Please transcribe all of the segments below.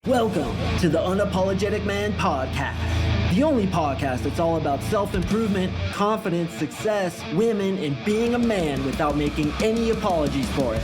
Welcome to the Unapologetic Man Podcast, the only podcast that's all about self-improvement, confidence, success, women, and being a man without making any apologies for it.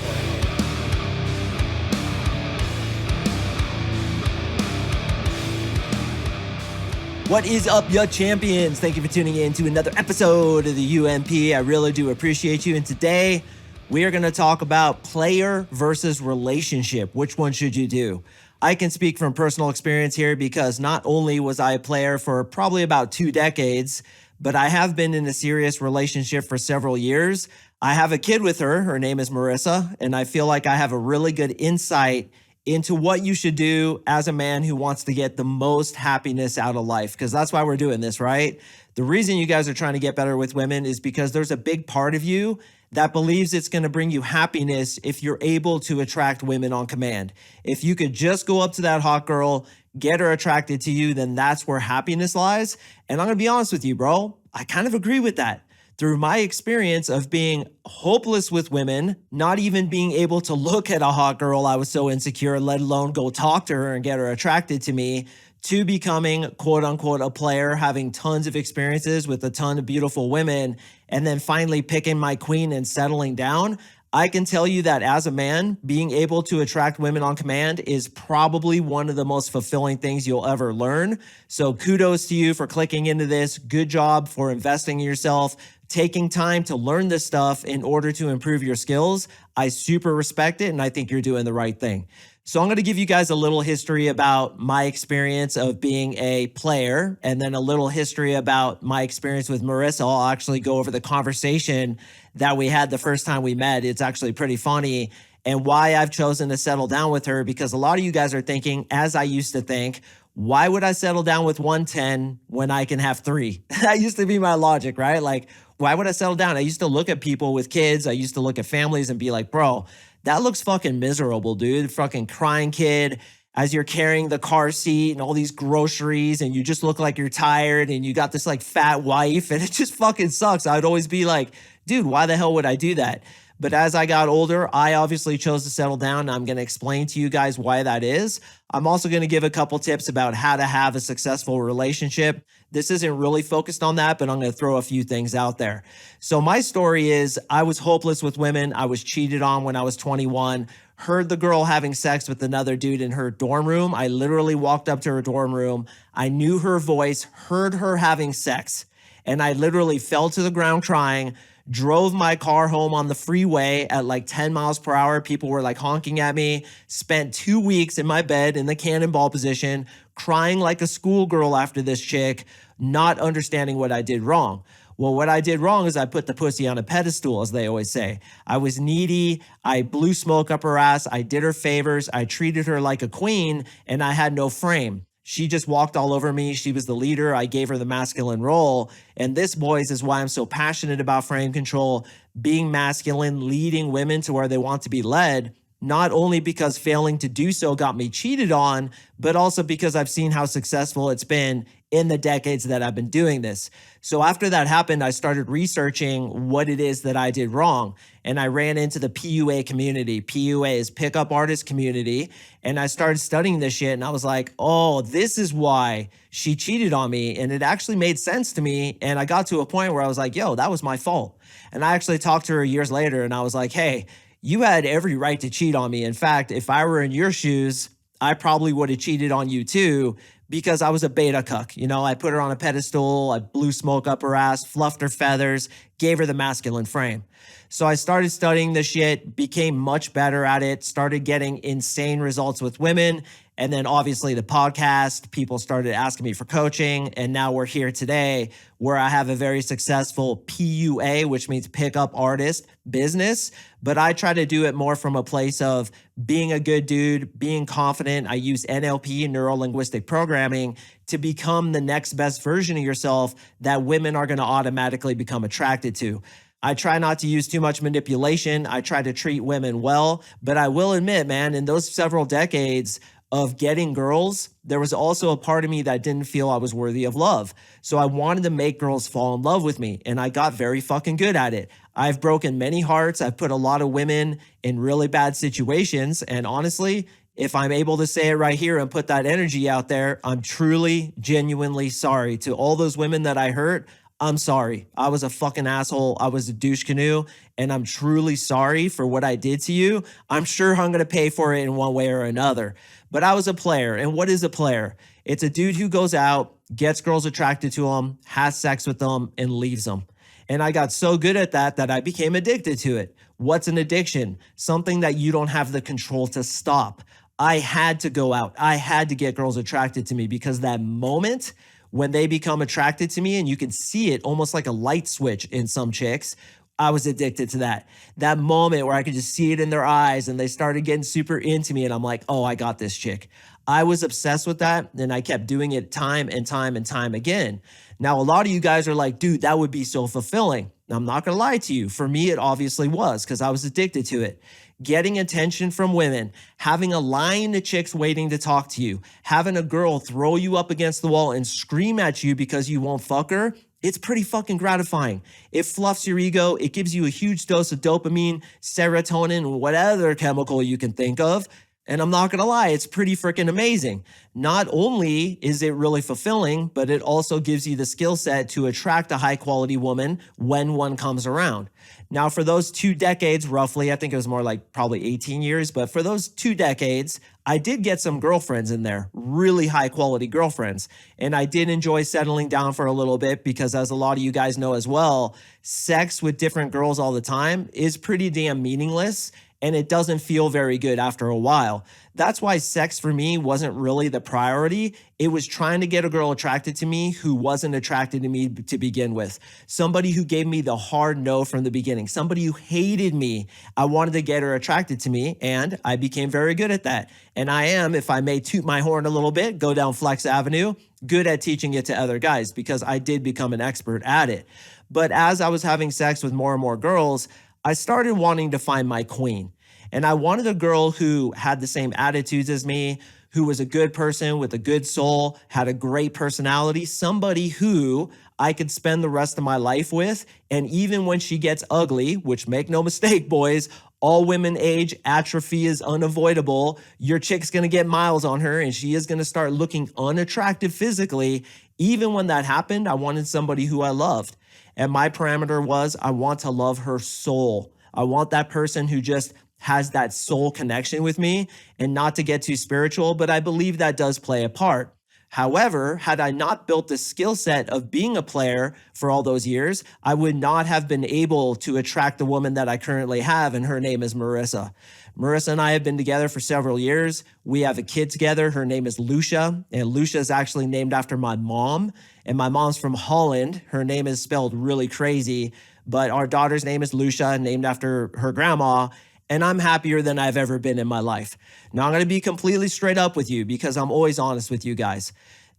What is up, ya champions? Thank you for tuning in to another episode of the UMP. I really do appreciate you. And today, we are going to talk about player versus relationship. Which one should you do? I can speak from personal experience here because not only was I a player for probably about 2 decades, but I have been in a serious relationship for several years. I have a kid with her. Her name is Marissa, and I feel like I have a really good insight into what you should do as a man who wants to get the most happiness out of life, because that's why we're doing this, right? The reason you guys are trying to get better with women is because there's a big part of you that believes it's going to bring you happiness if you're able to attract women on command. If you could just go up to that hot girl, get her attracted to you, then that's where happiness lies. And I'm going to be honest with you, bro. I kind of agree with that. Through my experience of being hopeless with women, not even being able to look at a hot girl, I was so insecure, let alone go talk to her and get her attracted to me, to becoming quote unquote a player, having tons of experiences with a ton of beautiful women, and then finally picking my queen and settling down. I can tell you that as a man, being able to attract women on command is probably one of the most fulfilling things you'll ever learn. So kudos to you for clicking into this. Good job for investing in yourself, taking time to learn this stuff in order to improve your skills. I super respect it, and I think you're doing the right thing. So I'm going to give you guys a little history about my experience of being a player, and then a little history about my experience with Marissa. I'll actually go over the conversation that we had the first time we met. It's actually pretty funny, and why I've chosen to settle down with her, because a lot of you guys are thinking, as I used to think, why would I settle down with 110 when I can have 3? That used to be my logic, right? Like, why would I settle down? I used to look at people with kids. I used to look at families and be like, bro, that looks fucking miserable, dude. Fucking crying kid as you're carrying the car seat and all these groceries, and you just look like you're tired, and you got this like fat wife, and it just fucking sucks. I'd always be like, dude, why the hell would I do that? But as I got older, I obviously chose to settle down. And I'm going to explain to you guys why that is. I'm also going to give a couple tips about how to have a successful relationship. This isn't really focused on that, but I'm going to throw a few things out there. So my story is I was hopeless with women. I was cheated on when I was 21. Heard the girl having sex with another dude in her dorm room. I literally walked up to her dorm room. I knew her voice, heard her having sex, and I literally fell to the ground crying. Drove my car home on the freeway at like 10 miles per hour. People were like honking at me. Spent 2 weeks in my bed in the cannonball position, crying like a schoolgirl after this chick, not understanding what I did wrong. Well, what I did wrong is I put the pussy on a pedestal, as they always say. I was needy. I blew smoke up her ass. I did her favors. I treated her like a queen, and I had no frame. She just walked all over me. She was the leader. I gave her the masculine role. And this, boys, is why I'm so passionate about frame control, being masculine, leading women to where they want to be led, not only because failing to do so got me cheated on, but also because I've seen how successful it's been in the decades that I've been doing this. So after that happened, I started researching what it is that I did wrong. And I ran into the PUA community. PUA is pickup artist community. And I started studying this shit, and I was like, oh, this is why she cheated on me. And it actually made sense to me. And I got to a point where I was like, yo, that was my fault. And I actually talked to her years later, and I was like, hey, you had every right to cheat on me. In fact, if I were in your shoes, I probably would have cheated on you too, because I was a beta cuck. You know, I put her on a pedestal, I blew smoke up her ass, fluffed her feathers, gave her the masculine frame. So I started studying this shit, became much better at it, started getting insane results with women. And then obviously the podcast, people started asking me for coaching. And now we're here today where I have a very successful PUA, which means pickup artist business. But I try to do it more from a place of being a good dude, being confident. I use NLP, neuro-linguistic programming, to become the next best version of yourself that women are going to automatically become attracted to. I try not to use too much manipulation. I try to treat women well. But I will admit, man, in those several decades of getting girls, there was also a part of me that didn't feel I was worthy of love. So I wanted to make girls fall in love with me, and I got very fucking good at it. I've broken many hearts. I've put a lot of women in really bad situations, and honestly, If I'm able to say it right here and put that energy out there, I'm truly, genuinely sorry to all those women that I hurt. I'm sorry. I was a fucking asshole. I was a douche canoe, and I'm truly sorry for what I did to you. I'm sure I'm going to pay for it in one way or another. But I was a player. And what is a player? It's a dude who goes out, gets girls attracted to him, has sex with them, and leaves them. And I got so good at that that I became addicted to it. What's an addiction? Something that you don't have the control to stop. I had to go out. I had to get girls attracted to me because that moment when they become attracted to me, and you can see it almost like a light switch in some chicks, I was addicted to that. That moment where I could just see it in their eyes and they started getting super into me and I'm like, oh, I got this chick. I was obsessed with that and I kept doing it time and time and time again. Now, a lot of you guys are like, dude, that would be so fulfilling. I'm not gonna lie to you. For me, it obviously was because I was addicted to it. Getting attention from women, having a line of chicks waiting to talk to you, having a girl throw you up against the wall and scream at you because you won't fuck her, it's pretty fucking gratifying. It fluffs your ego. It gives you a huge dose of dopamine, serotonin, whatever chemical you can think of. And I'm not going to lie, it's pretty freaking amazing. Not only is it really fulfilling, but it also gives you the skill set to attract a high quality woman when one comes around. Now, for those 2 decades, roughly, I think it was more like probably 18 years, but for those 2 decades, I did get some girlfriends in there, really high quality girlfriends. And I did enjoy settling down for a little bit because, as a lot of you guys know as well, sex with different girls all the time is pretty damn meaningless. And it doesn't feel very good after a while. That's why sex for me wasn't really the priority. It was trying to get a girl attracted to me who wasn't attracted to me to begin with. Somebody who gave me the hard no from the beginning. Somebody who hated me. I wanted to get her attracted to me, and I became very good at that. And I am, if I may toot my horn a little bit, go down Flex Avenue, good at teaching it to other guys because I did become an expert at it. But as I was having sex with more and more girls, I started wanting to find my queen. And I wanted a girl who had the same attitudes as me, who was a good person with a good soul, had a great personality, somebody who I could spend the rest of my life with. And even when she gets ugly, which make no mistake, boys, all women age, atrophy is unavoidable. Your chick's gonna get miles on her and she is gonna start looking unattractive physically. Even when that happened, I wanted somebody who I loved. And my parameter was I want to love her soul. I want that person who just has that soul connection with me, and not to get too spiritual, but I believe that does play a part. However, had I not built the skill set of being a player for all those years, I would not have been able to attract the woman that I currently have, and her name is Marissa. Marissa and I have been together for several years. We have a kid together. Her name is Lucia, and Lucia is actually named after my mom, and my mom's from Holland. Her name is spelled really crazy, but our daughter's name is Lucia, named after her grandma. And I'm happier than I've ever been in my life. Now, I'm going to be completely straight up with you because I'm always honest with you guys.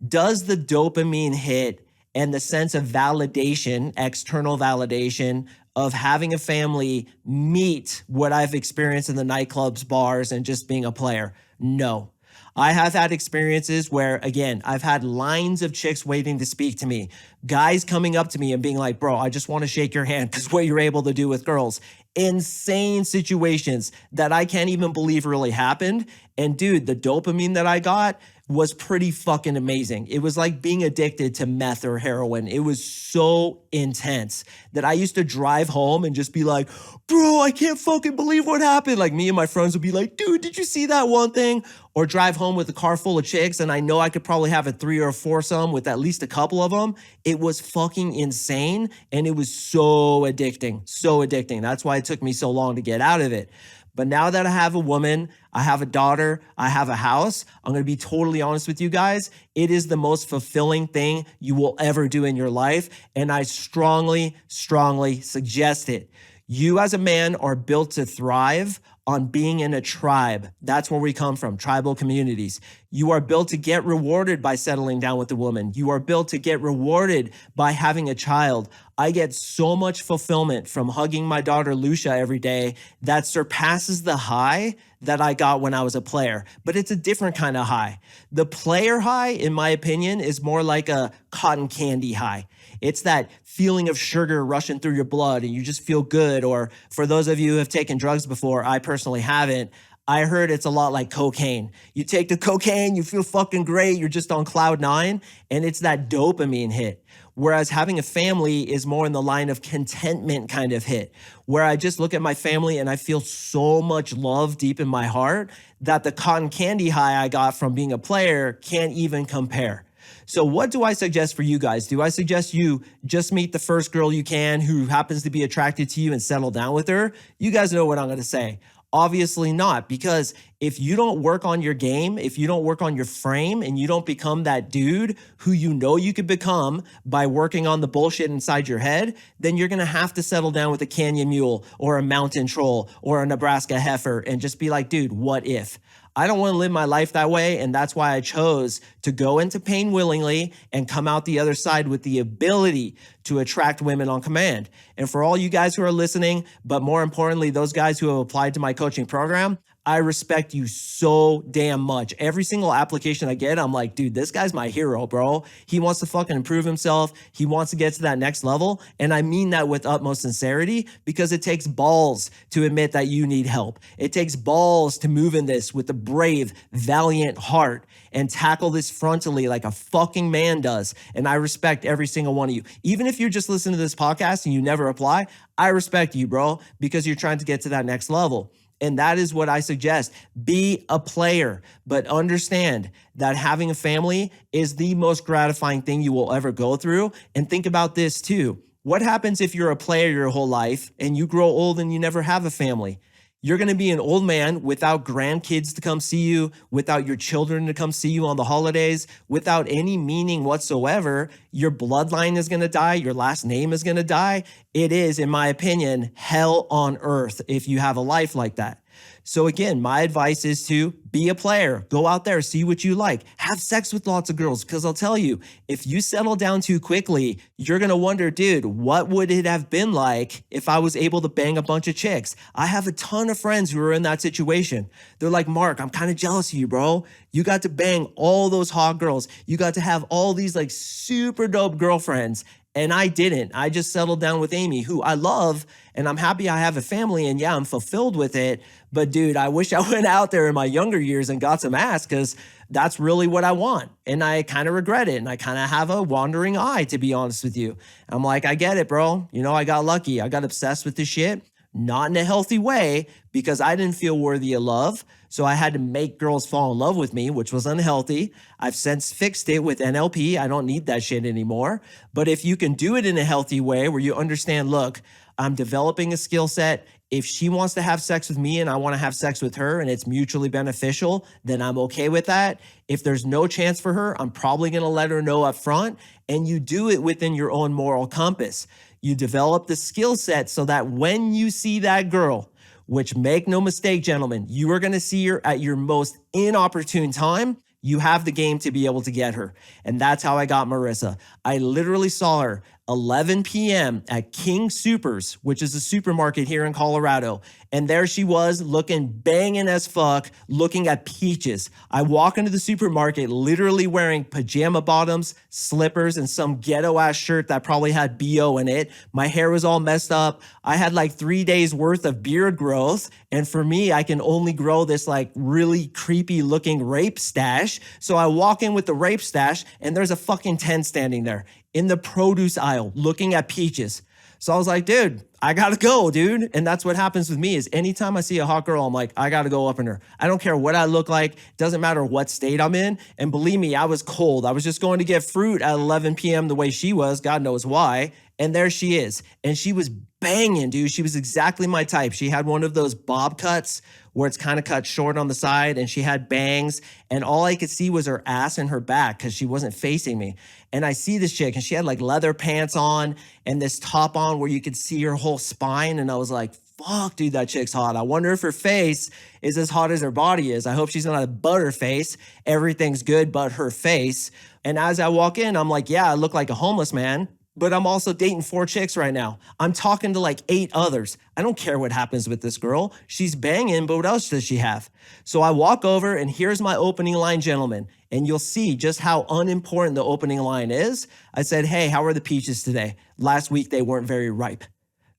Does the dopamine hit and the sense of validation, external validation of having a family meet what I've experienced in the nightclubs, bars, and just being a player? No. I have had experiences where, again, I've had lines of chicks waiting to speak to me, guys coming up to me and being like, bro, I just want to shake your hand because what you're able to do with girls. Insane situations that I can't even believe really happened. And dude, the dopamine that I got was pretty fucking amazing. It was like being addicted to meth or heroin. It was so intense that I used to drive home and just be like, bro, I can't fucking believe what happened. Like me and my friends would be like, dude, did you see that one thing? Or drive home with a car full of chicks and I know I could probably have a 3 or 4-some with at least a couple of them. It was fucking insane and it was so addicting, so addicting. That's why it took me so long to get out of it. But now that I have a woman, I have a daughter, I have a house, I'm going to be totally honest with you guys. It is the most fulfilling thing you will ever do in your life. And I strongly, strongly suggest it. You as a man are built to thrive on being in a tribe. That's where we come from, tribal communities. You are built to get rewarded by settling down with a woman. You are built to get rewarded by having a child. I get so much fulfillment from hugging my daughter Lucia every day that surpasses the high that I got when I was a player. But it's a different kind of high. The player high, in my opinion, is more like a cotton candy high. It's that feeling of sugar rushing through your blood and you just feel good. Or for those of you who have taken drugs before, I personally haven't. I heard it's a lot like cocaine. You take the cocaine, you feel fucking great, you're just on cloud nine, and it's that dopamine hit. Whereas having a family is more in the line of contentment kind of hit, where I just look at my family and I feel so much love deep in my heart that the cotton candy high I got from being a player can't even compare. So what do I suggest for you guys? Do I suggest you just meet the first girl you can who happens to be attracted to you and settle down with her? You guys know what I'm going to say. Obviously not, because if you don't work on your game, if you don't work on your frame and you don't become that dude who you know you could become by working on the bullshit inside your head, then you're going to have to settle down with a canyon mule or a mountain troll or a Nebraska heifer and just be like, dude, what if? I don't want to live my life that way, and that's why I chose to go into pain willingly and come out the other side with the ability to attract women on command. And for all you guys who are listening, but more importantly, those guys who have applied to my coaching program, I respect you so damn much. Every single application I get, I'm like, dude, this guy's my hero, bro. He wants to fucking improve himself. He wants to get to that next level. And I mean that with utmost sincerity, because it takes balls to admit that you need help. It takes balls to move in this with a brave, valiant heart and tackle this frontally like a fucking man does. And I respect every single one of you. Even if you're just listening to this podcast and you never apply, I respect you, bro, because you're trying to get to that next level. And that is what I suggest. Be a player, but understand that having a family is the most gratifying thing you will ever go through. And think about this too. What happens if you're a player your whole life and you grow old and you never have a family? You're going to be an old man without grandkids to come see you, without your children to come see you on the holidays, without any meaning whatsoever. Your bloodline is going to die. Your last name is going to die. It is, in my opinion, hell on earth if you have a life like that. So again, my advice is to be a player. Go out there, see what you like. Have sex with lots of girls, because I'll tell you, if you settle down too quickly, you're going to wonder, dude, what would it have been like if I was able to bang a bunch of chicks? I have a ton of friends who are in that situation. They're like, Mark, I'm kind of jealous of you, bro. You got to bang all those hot girls. You got to have all these like super dope girlfriends. And I didn't. I just settled down with Amy, who I love, and I'm happy I have a family, and yeah, I'm fulfilled with it. But dude, I wish I went out there in my younger years and got some ass, because that's really what I want. And I kind of regret it. And I kind of have a wandering eye, to be honest with you. I'm like, I get it, bro. You know, I got lucky. I got obsessed with this shit. Not in a healthy way, because I didn't feel worthy of love. So I had to make girls fall in love with me, which was unhealthy. I've since fixed it with NLP. I don't need that shit anymore. But if you can do it in a healthy way where you understand, look, I'm developing a skill set. If she wants to have sex with me and I want to have sex with her and it's mutually beneficial, then I'm okay with that. If there's no chance for her, I'm probably going to let her know up front. And you do it within your own moral compass. You develop the skill set so that when you see that girl, which make no mistake, gentlemen, you are going to see her at your most inopportune time. You have the game to be able to get her. And that's how I got Marissa. I literally saw her 11 p.m. at King Soopers, which is a supermarket here in Colorado. And there she was, looking banging as fuck, looking at peaches. I walk into the supermarket literally wearing pajama bottoms, slippers, and some ghetto-ass shirt that probably had BO in it. My hair was all messed up. I had like 3 days worth of beard growth. And for me, I can only grow this like really creepy looking rape stash. So I walk in with the rape stash and there's a fucking tent standing there in the produce aisle looking at peaches. So I was like, dude, I gotta go, dude. And that's what happens with me is anytime I see a hot girl, I'm like, I gotta go up in her. I don't care what I look like. Doesn't matter what state I'm in. And believe me, I was cold. I was just going to get fruit at 11 p.m. the way she was. God knows why. And there she is. And she was banging, dude. She was exactly my type. She had one of those bob cuts where it's kind of cut short on the side, and she had bangs, and all I could see was her ass and her back because she wasn't facing me. And I see this chick, and she had like leather pants on and this top on where you could see her whole spine. And I was like, fuck, dude, that chick's hot. I wonder if her face is as hot as her body is. I hope she's not a butter face. Everything's good but her face. And as I walk in, I'm like, yeah, I look like a homeless man, but I'm also dating 4 chicks right now. I'm talking to like 8 others. I don't care what happens with this girl. She's banging, but what else does she have? So I walk over, and here's my opening line, gentlemen. And you'll see just how unimportant the opening line is. I said, hey, how are the peaches today? Last week, they weren't very ripe.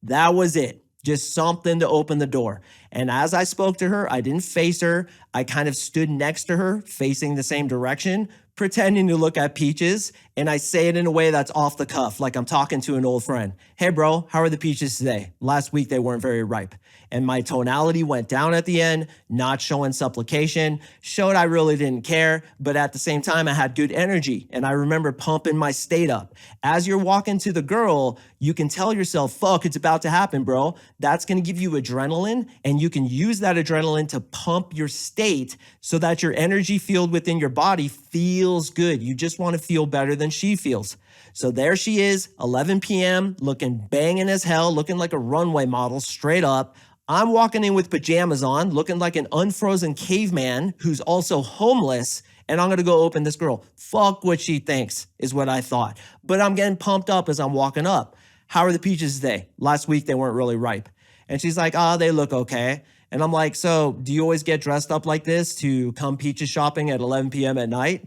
That was it. just something to open the door. And as I spoke to her, I didn't face her. I kind of stood next to her, facing the same direction, pretending to look at peaches. And I say it in a way that's off the cuff, like I'm talking to an old friend. Hey, bro, how are the peaches today? Last week, they weren't very ripe. And my tonality went down at the end, not showing supplication, showed I really didn't care. But at the same time, I had good energy. And I remember pumping my state up. As you're walking to the girl, you can tell yourself, fuck, it's about to happen, bro. That's going to give you adrenaline. And you can use that adrenaline to pump your state so that your energy field within your body feels good. You just want to feel better than she feels. So there she is, 11 p.m., looking banging as hell, looking like a runway model straight up. I'm walking in with pajamas on, looking like an unfrozen caveman who's also homeless, and I'm gonna go open this girl. Fuck what she thinks is what I thought. But I'm getting pumped up as I'm walking up. How are the peaches today? Last week, they weren't really ripe. And she's like, oh, they look okay. And I'm like, so do you always get dressed up like this to come peaches shopping at 11 p.m. at night?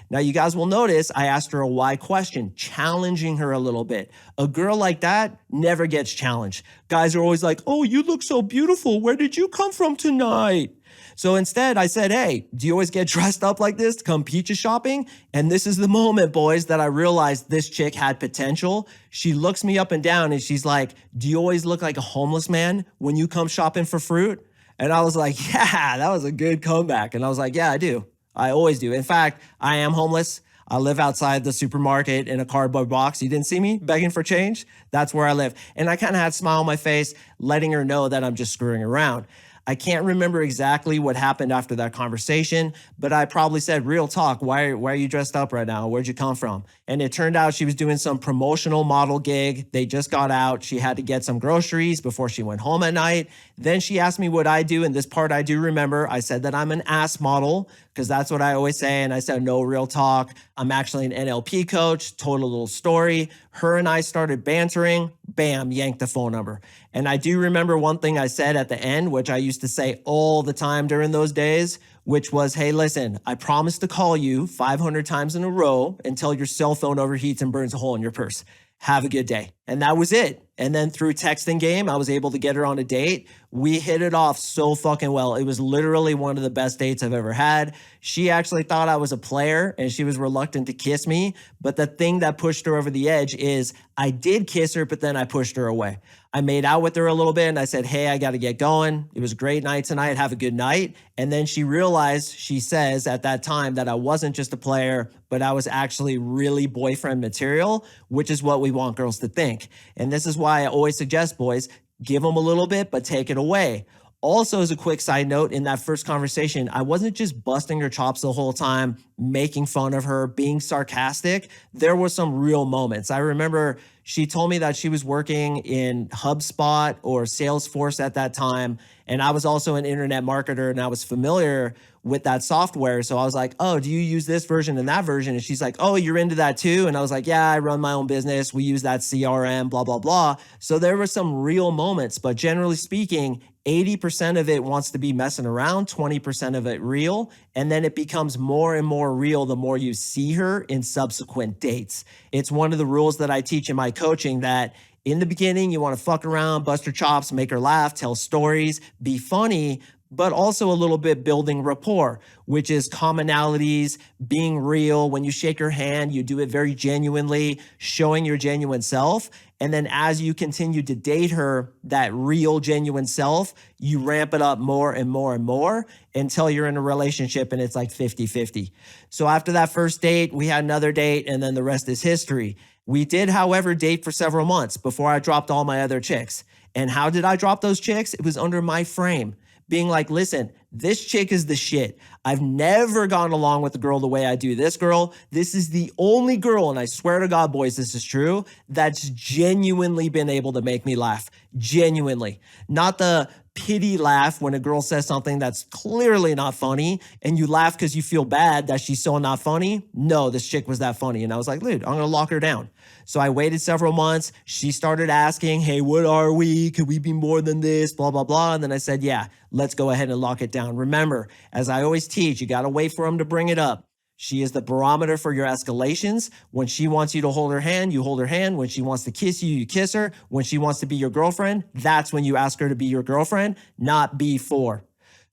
Now, you guys will notice I asked her a why question, challenging her a little bit. A girl like that never gets challenged. Guys are always like, oh, you look so beautiful. Where did you come from tonight? So instead, I said, hey, do you always get dressed up like this to come peaches shopping? And this is the moment, boys, that I realized this chick had potential. She looks me up and down and she's like, do you always look like a homeless man when you come shopping for fruit? And I was like, yeah, that was a good comeback. And I was like, yeah, I do. I always do. In fact, I am homeless. I live outside the supermarket in a cardboard box. You didn't see me begging for change? That's where I live. And I kind of had a smile on my face, letting her know that I'm just screwing around. I can't remember exactly what happened after that conversation, but I probably said, real talk, why are you dressed up right now? Where'd you come from? And it turned out she was doing some promotional model gig. They just got out. She had to get some groceries before she went home at night. Then she asked me what I do. And this part I do remember. I said that I'm an ass model because that's what I always say. And I said, no, real talk. I'm actually an NLP coach. Total little story. Her and I started bantering. Bam, yanked the phone number. And I do remember one thing I said at the end, which I used to say all the time during those days, which was, hey, listen, I promise to call you 500 times in a row until your cell phone overheats and burns a hole in your purse. Have a good day. And that was it. And then through texting game, I was able to get her on a date. We hit it off so fucking well. It was literally one of the best dates I've ever had. She actually thought I was a player and she was reluctant to kiss me. But the thing that pushed her over the edge is I did kiss her, but then I pushed her away. I made out with her a little bit and I said, hey, I got to get going. It was a great night tonight. Have a good night. And then she realized, she says at that time, that I wasn't just a player, but I was actually really boyfriend material, which is what we want girls to think. And this is why I always suggest, boys, give them a little bit, but take it away. Also, as a quick side note, in that first conversation, I wasn't just busting her chops the whole time, making fun of her, being sarcastic. There were some real moments. I remember she told me that she was working in HubSpot or Salesforce at that time. And I was also an internet marketer and I was familiar with that software. So I was like, oh, do you use this version and that version? And she's like, oh, you're into that too? And I was like, yeah, I run my own business. We use that CRM, blah, blah, blah. So there were some real moments, but generally speaking, 80% of it wants to be messing around, 20% of it real. And then it becomes more and more real the more you see her in subsequent dates. It's one of the rules that I teach in my coaching that in the beginning, you want to fuck around, bust her chops, make her laugh, tell stories, be funny, but also a little bit building rapport, which is commonalities, being real. When you shake her hand, you do it very genuinely, showing your genuine self. And then as you continue to date her, that real, genuine self, you ramp it up more and more and more until you're in a relationship and it's like 50-50. So after that first date, we had another date and then the rest is history. We did, however, date for several months before I dropped all my other chicks. And how did I drop those chicks? It was under my frame. Being like, listen, this chick is the shit. I've never gone along with a girl the way I do this girl. This is the only girl, and I swear to God, boys, this is true, that's genuinely been able to make me laugh. Genuinely. Not the pity laugh when a girl says something that's clearly not funny and you laugh because you feel bad that she's so not funny. No, this chick was that funny. And I was like, dude, I'm going to lock her down. So I waited several months. She started asking, hey, what are we? Could we be more than this? Blah, blah, blah. And then I said, yeah, let's go ahead and lock it down. Remember, as I always teach, you got to wait for them to bring it up. She is the barometer for your escalations. When she wants you to hold her hand, you hold her hand. When she wants to kiss you, you kiss her. When she wants to be your girlfriend, that's when you ask her to be your girlfriend, not before.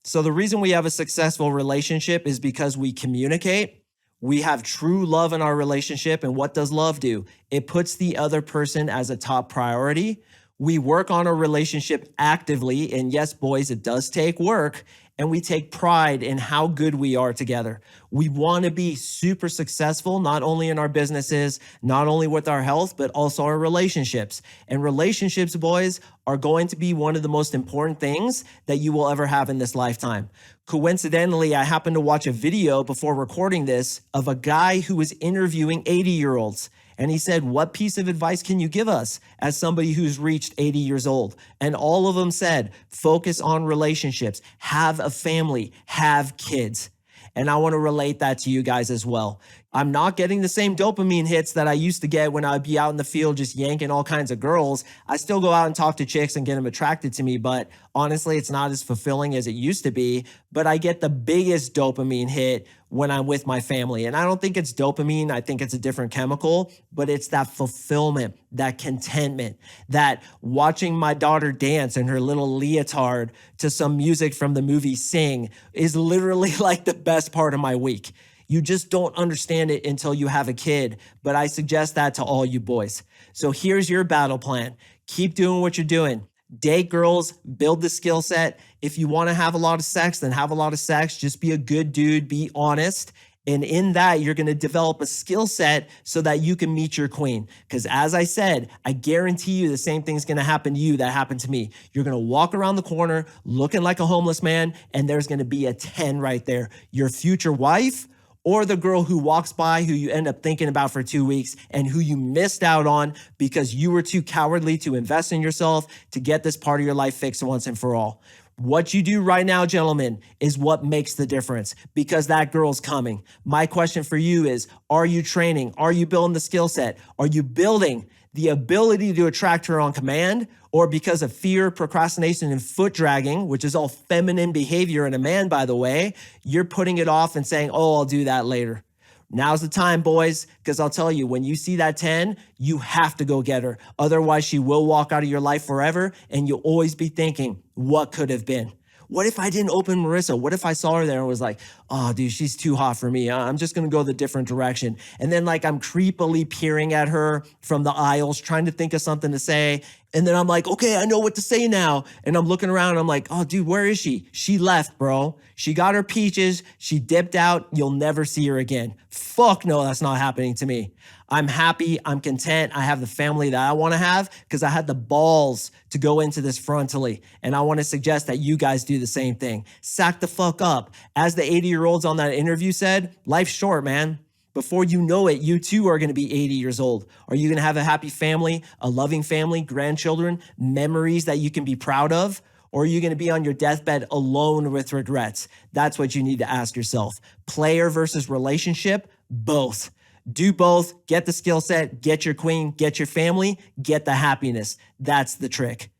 So the reason we have a successful relationship is because we communicate. We have true love in our relationship. And what does love do? It puts the other person as a top priority. We work on a relationship actively. And yes, boys, it does take work. And we take pride in how good we are together. We want to be super successful, not only in our businesses, not only with our health, but also our relationships. And relationships, boys, are going to be one of the most important things that you will ever have in this lifetime. Coincidentally, I happened to watch a video before recording this of a guy who was interviewing 80-year-olds. And he said, what piece of advice can you give us as somebody who's reached 80 years old? And all of them said, focus on relationships, have a family, have kids. And I want to relate that to you guys as well. I'm not getting the same dopamine hits that I used to get when I'd be out in the field just yanking all kinds of girls. I still go out and talk to chicks and get them attracted to me, but honestly, it's not as fulfilling as it used to be. But I get the biggest dopamine hit when I'm with my family. And I don't think it's dopamine. I think it's a different chemical, but it's that fulfillment, that contentment, that watching my daughter dance in her little leotard to some music from the movie Sing is literally like the best part of my week. You just don't understand it until you have a kid, but I suggest that to all you boys. So here's your battle plan. Keep doing what you're doing. Date girls, build the skill set. If you want to have a lot of sex, then have a lot of sex. Just be a good dude, be honest. And in that, you're going to develop a skill set so that you can meet your queen. Because as I said, I guarantee you the same thing's going to happen to you that happened to me. You're going to walk around the corner looking like a homeless man, and there's going to be a 10 right there. Your future wife, or the girl who walks by who you end up thinking about for 2 weeks and who you missed out on because you were too cowardly to invest in yourself to get this part of your life fixed once and for all. What you do right now, gentlemen, is what makes the difference because that girl's coming. My question for you is, are you training? Are you building the skill set? Are you building the ability to attract her on command? Or because of fear, procrastination, and foot dragging, which is all feminine behavior in a man, by the way, you're putting it off and saying, oh, I'll do that later. Now's the time, boys, because I'll tell you, when you see that 10, you have to go get her. Otherwise, she will walk out of your life forever, and you'll always be thinking, what could have been? What if I didn't open Marissa? What if I saw her there and was like, oh, dude, she's too hot for me. I'm just going to go the different direction. And then like I'm creepily peering at her from the aisles, trying to think of something to say. And then I'm like, okay, I know what to say now. And I'm looking around and I'm like, oh, dude, where is she? She left, bro. She got her peaches. She dipped out. You'll never see her again. Fuck no, that's not happening to me. I'm happy. I'm content. I have the family that I want to have because I had the balls to go into this frontally. And I want to suggest that you guys do the same thing. Sack the fuck up. As the 80-year-olds on that interview said, life's short, man. Before you know it, you too are going to be 80 years old. Are you going to have a happy family, a loving family, grandchildren, memories that you can be proud of? Or are you going to be on your deathbed alone with regrets? That's what you need to ask yourself. Player versus relationship, both. Do both, get the skill set, get your queen, get your family, get the happiness. That's the trick.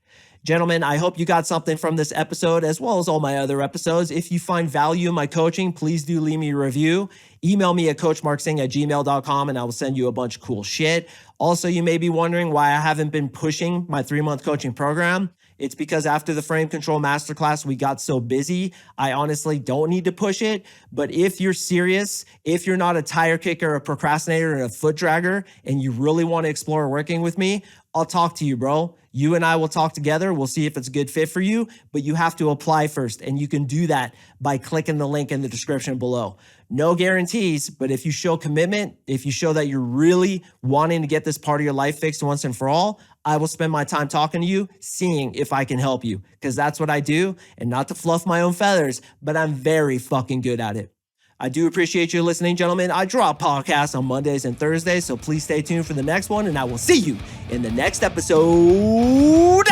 Gentlemen, I hope you got something from this episode as well as all my other episodes. If you find value in my coaching, please do leave me a review. Email me at coachmarksing@gmail.com and I will send you a bunch of cool shit. Also, you may be wondering why I haven't been pushing my 3-month coaching program. It's because after the Frame Control Masterclass, we got so busy. I honestly don't need to push it. But if you're serious, if you're not a tire kicker, a procrastinator, and a foot dragger, and you really want to explore working with me, I'll talk to you, bro. You and I will talk together. We'll see if it's a good fit for you, but you have to apply first. And you can do that by clicking the link in the description below. No guarantees, but if you show commitment, if you show that you're really wanting to get this part of your life fixed once and for all, I will spend my time talking to you, seeing if I can help you, because that's what I do. And not to fluff my own feathers, but I'm very fucking good at it. I do appreciate you listening, gentlemen. I drop podcasts on Mondays and Thursdays, so please stay tuned for the next one, and I will see you in the next episode.